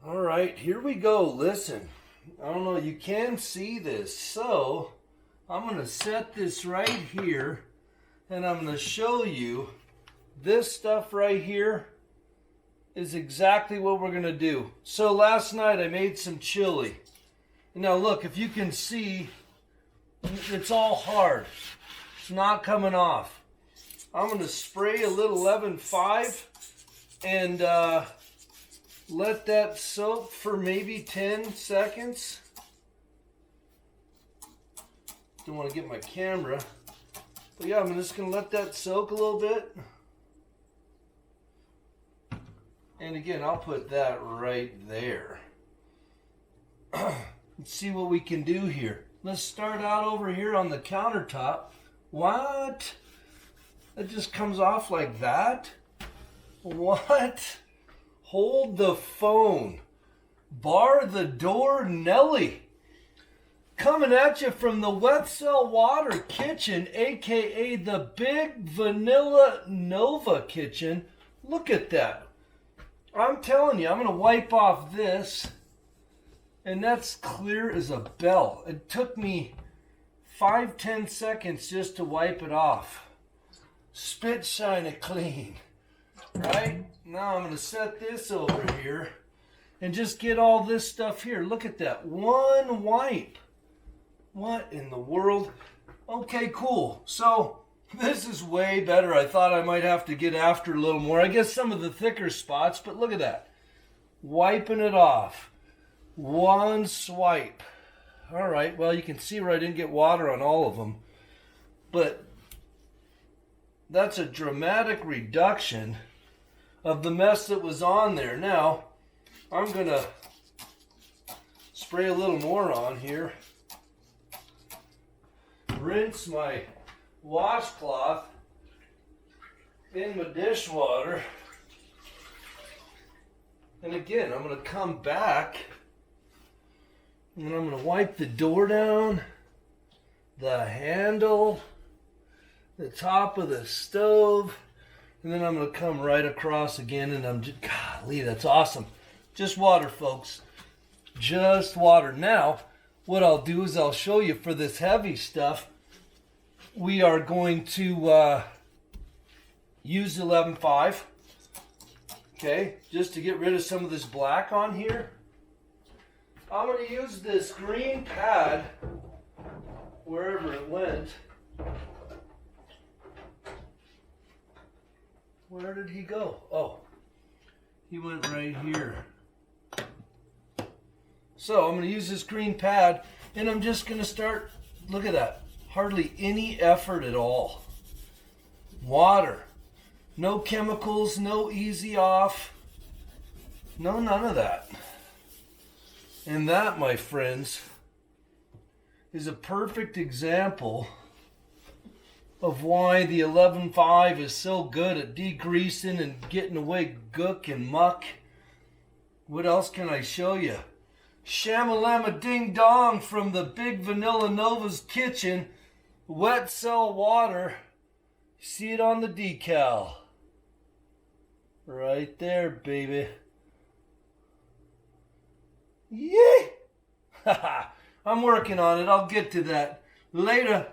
All right, here we go. Listen, I don't know, you can see this. So I'm going to set this right here and I'm going to show you this stuff right here is exactly what we're going to do. So last night I made some chili. Now look, if you can see, it's all hard. It's not coming off. I'm going to spray a little 11.5 and let that soak for maybe 10 seconds. Don't want to get my camera. But yeah, I'm just going to let that soak a little bit. And again, I'll put that right there. Let's see what we can do here. Let's start out over here on the countertop. What? It just comes off like that? What? Hold the phone. Bar the door, Nelly. Coming at you from the Wet Cell Water Kitchen, aka the Big Vanilla Nova Kitchen. Look at that. I'm telling you, I'm going to wipe off this. And that's clear as a bell. It took me 5-10 seconds just to wipe it off. Spit shine it clean. Right? Now I'm going to set this over here and just get all this stuff here. Look at that. One wipe. What in the world? Okay, cool. So this is way better. I thought I might have to get after a little more. I guess some of the thicker spots, but look at that. Wiping it off. One swipe. All right, well, you can see where I didn't get water on all of them. But that's a dramatic reduction of the mess that was on there. Now, I'm going to spray a little more on here. Rinse my washcloth in my dishwater. And again, I'm going to come back and I'm going to wipe the door down, the handle, the top of the stove, and then I'm going to come right across again, and I'm just, golly, that's awesome. Just water, folks. Just water. Now, what I'll do is I'll show you for this heavy stuff, we are going to use 11.5, okay, just to get rid of some of this black on here. I'm going to use this green pad wherever it went. Where did he go? Oh, he went right here. So I'm going to use this green pad and I'm just going to start, look at that, hardly any effort at all. Water, no chemicals, no easy off, no none of that. And that, my friends, is a perfect example of why the 11.5 is so good at degreasing and getting away gook and muck. What else can I show you? Shamalama ding dong from the Big Vanilla Nova's kitchen. Wet Cell Water. See it on the decal. Right there, baby. Yay! I'm working on it. I'll get to that later.